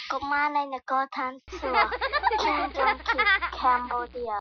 Kumana Nakotan Tour, Kingdom Keep Cambodia.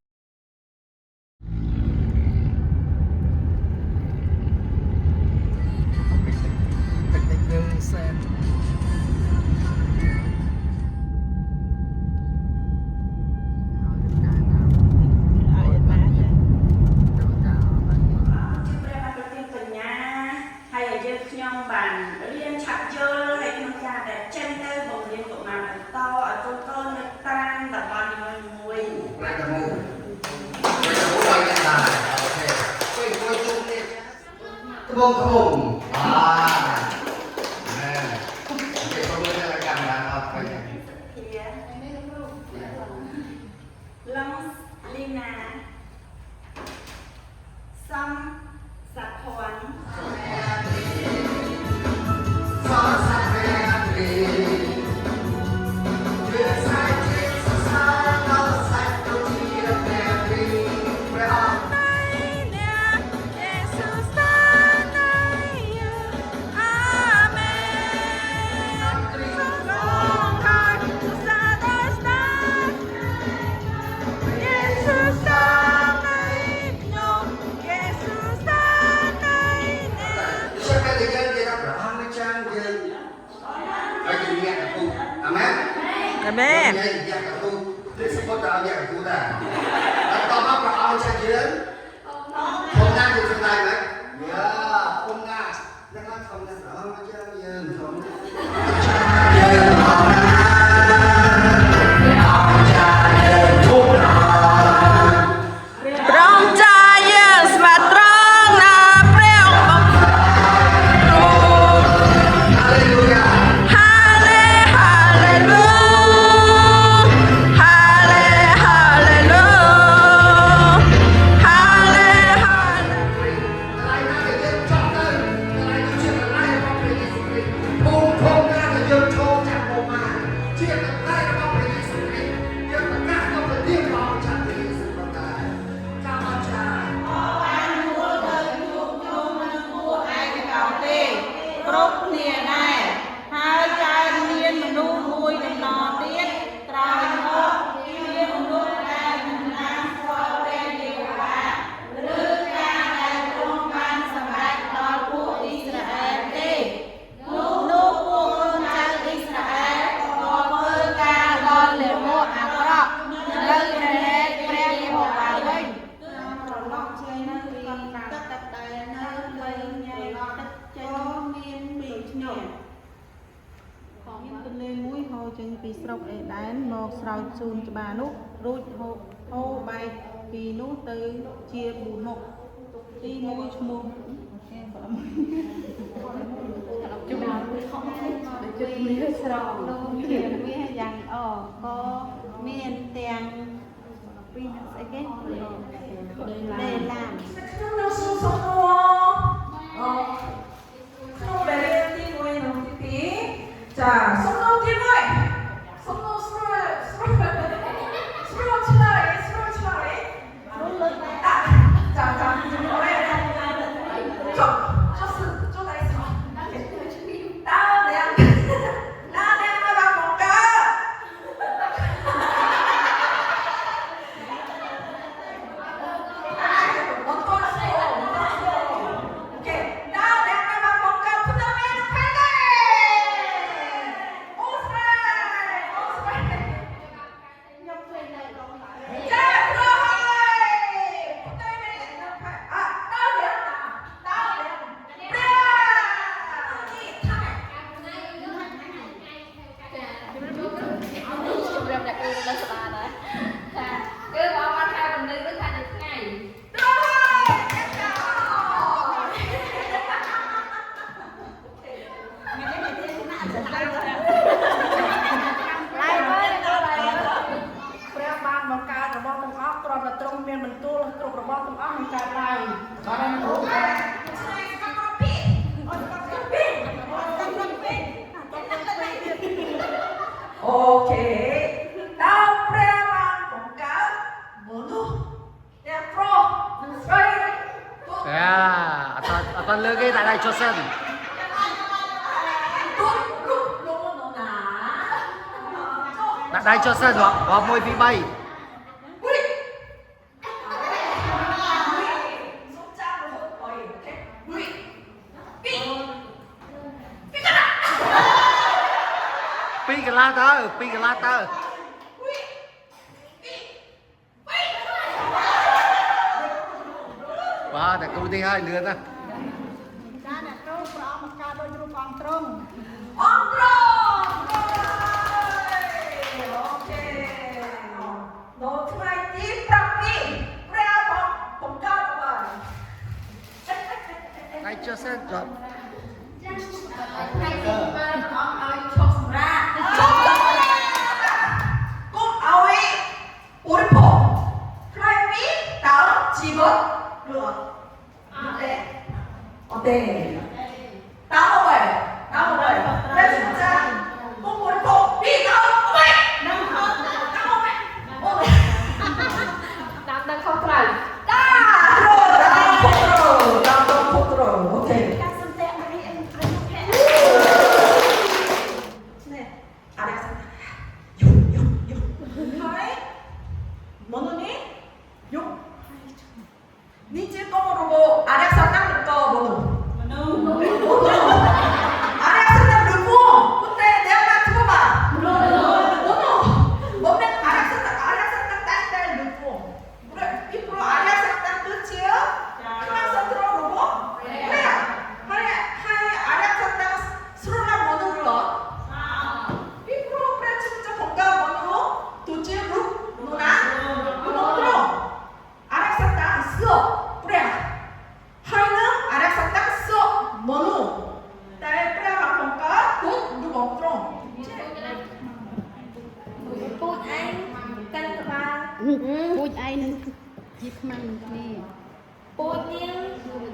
วงกลมแม่เก็บตัวเรื่องอะไรกันนะครับไปลองลีนาซัมสักพวันซอสเรียนดีเพื่อใช้จิตสสารเราใส่ตัวเทียบแนวดีเพื่อเอาแม่ อยากกับกูได้สมมติเราอยากกับกูได้แล้วต่อมาเราเอาใจเยือนผมนั่งอยู่ที่ไหนไหมเนี่ยผมนั่งแล้วก็ทำนั่นเราจะเยือนทำเยือนเอาใจเยือนทุกเราพร้อมใจยังสมัตรองนาเปรี้ยวบังรูฮาเลลูยาฮาเลฮาเลลูฮาเลฮาเลลูฮาเลฮาเลอะไรนะเดี๋ยวจบเลยอะไรก็เชื่ออะไรก็เป็นสิ่งนี้ปุ่มพงหน้าจะยืนโชว์จากผมมาเชื่ออะไรก็เป็นสิ่งนี้เดี๋ยวหน้าก็เป็นเรื่องราวจากที่สุดประการข้าพเจ้าគ្រប់គ្នាដែរហើយចែកមានមនុស្សមួយតំណទៀតក្រោយមកមានមនុស្សដែលមិនបានស្គាល់ព្រះយេហូវ៉ាឬការដែលទ្រង់បានសម្រេចដល់ពួកអ៊ីស្រាអែលទេនោះពួកកូនចៅអ៊ីស្រាអែលក៏ធ្វើការដល់លាមកអាក្រក់នៅព្រះហេតុព្រះយេហូវ៉ាវិញត្រឡប់ឆ្លៃនៅពីទឹកដែលនៅលើញ៉ៃទឹកចេញមានពីខ្ញុំមានទន្លេមួយហូរចេញពីស្រុកអេដែនមកស្រោចជូនច្បារនោះរួចហូរបែកពីនោះទៅជា4មុខទី1ឈ្មោះจุดนี้ស្រោចនោះមានវាយ៉ាងក៏មានទាំងពីស្អីគេលេឡានក្នុងនោះសុំសុំក្នុងបែរទី1នោះទី2ចាសុំនោះទី1សុំនោះស្រោចឆ្លើយនោះលើ啊ចាជំនួស就在吵大梁那把广告我多说OK 大梁那把广告不能没有开的អូស្រាយខ្ញុំឃើញនៅក្នុងចាព្រោះតែមាននៅផែតា梁ទ្រង់មានបន្ទូលគ្រប់របស់ទាំងអស់នឹងកើតឡើងបានអូខេដល់ព្រះបានបង្កើតមនុស្សទាំងប្រុសនិងស្រីអត់លើគេតែដៃចុះសិនទុកលោកលោកណា đặt đây cho sân vào môi bị bay pi cái la tơ wowแต่กูที่ให้เรือนนะ ការអ្នកគ្រូប្រអប់មកការដូចរូបអង្គត្រង់ អង្គត្រង់អូខេដល់ថ្ងៃទី7ព្រះបង្កើតអ្វី đây cho sân chọn ថ្ងៃទី7ព្រះអង្គឲ្យឈប់សម្រាកគុំឲ្យឧបភោគថ្ងៃពីតើជីវិតឬអត់អត់ទេតាមអ្វីព្រះជាម្ចាស់គុំឧបភោគពីតើអ្វីនឹងហត់តាមអ្វីតាមដល់ខុសត្រូវតាមពុទ្ធរអូខេកាត់សន្តិអីប្រយុទ្ធនេះអរសាយុហើយមនុស្សនេះយុនេះជាកុំរបស់អរិយសតាំងកមនុស្សអរិយសតាំងឬពួកពុទ្ធេដែលបានធ្វើបានមនុស្សបំណែកអរិយសតាំងតែឬពួកពីព្រោះអរិយសតាំងគឺជាខ្លាំងសត្រូវរបស់ព្រះហើយអរិយសតាំងស្រឡាញ់មនុស្សលោកពីព្រោះព្រះជាម្ចាស់បង្កើតមនុស្សទូជារូបមនុស្សណាមនុស្សត្រង់អរិយសតាំងសួរព្រះហើយនឹងអរិយសតាំងសួរមនុស្សតែព្រះបានបង្កើតទូរូបត្រង់ពូជឯងកាន់ក្បាលពូជឯងនឹងជាខ្មាំងគ្នាពូជនាង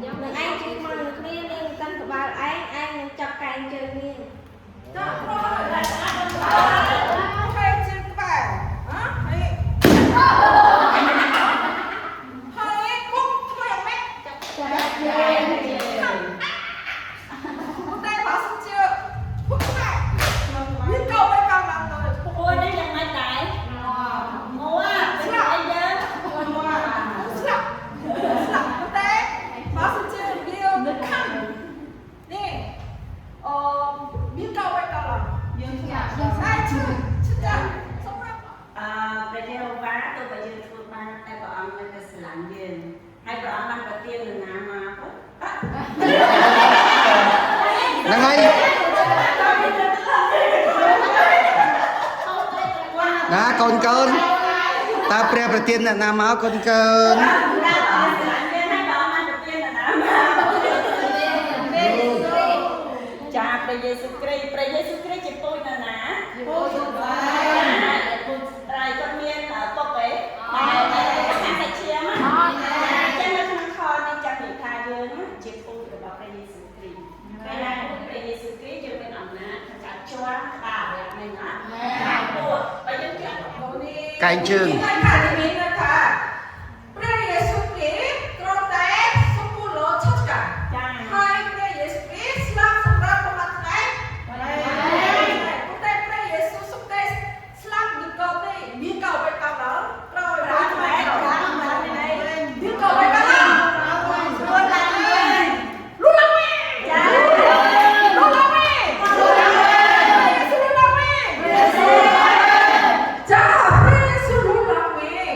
នឹងឯងជាខ្មាំងគ្នានាងកាន់ក្បាលឯងនឹងចាប់កែងជើងនាង ចាព្រោះហើយជាក្បែរហើយគុំធ្វើយ៉ាងម៉េចចាប់ជើង តែបើសិនជាពុកខ្បែរវាក៏មិនကောင်းឡើងទៅពុកអើយនេះយ៉ាងម៉េចដែរមួយស្លាប់អីយើងស្លាប់តែបើសិនជាវាមិនខំនេះមានក៏មិនကောင်းឡើងយើងស្លាប់ហើយឈឺសម្រាប់ព្រះទេវតាទោះបីយើងធ្វើបានតែព្រះអង្គនៅតែស្រឡាញ់យើងហើយព្រះអង្គបានប្រទាននរណាមកពុទ្ធ ហ្នឹងហើយណាកូនតើព្រះប្រទានអ្នកណាមកកូន ចាព្រះយេស៊ូវគ្រីស្ទជាពូជនរណាពូជត្រៃគាត់មានពុកឯងខាងសាច់ឈាមចឹងនៅក្នុងខនេះចាំនិយាយថាយើងជាពូជរបស់ព្រះយេស៊ូវគ្រីស្ទពេលណាព្រះយេស៊ូវគ្រីស្ទយើងមានអំណាចក្នុងការជាប់ក្បាលយ៉ាងនេះណាតែពួកបើយើងជាប់នេះ កែងជើង មានថាព្រះយេស៊ូវគ្រីស្ទគ្រាន់តែសុពលលោឆាត់កាហើយព្រះយេស៊ូវគ្រីស្ទស្លាប់សម្រាប់បំណត់ថ្ងៃតែព្រះយេស៊ូវសុខតែស្លាប់នឹងក៏ទេមានក៏បែបតាមដល់ត្រូវឲ្យបានបែបមានក៏បែបតាមដល់លួនឡើងវិញចាលួនឡើងវិញចាព្រះយេស៊ូវលួនឡើងវិញ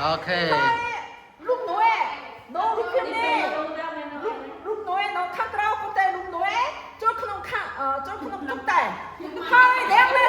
Ok. lúc nói nó lúc kia nè lúc nói nó khăn rau của tay lúc nói cho không khăn cho không chút tay hai đẹp lên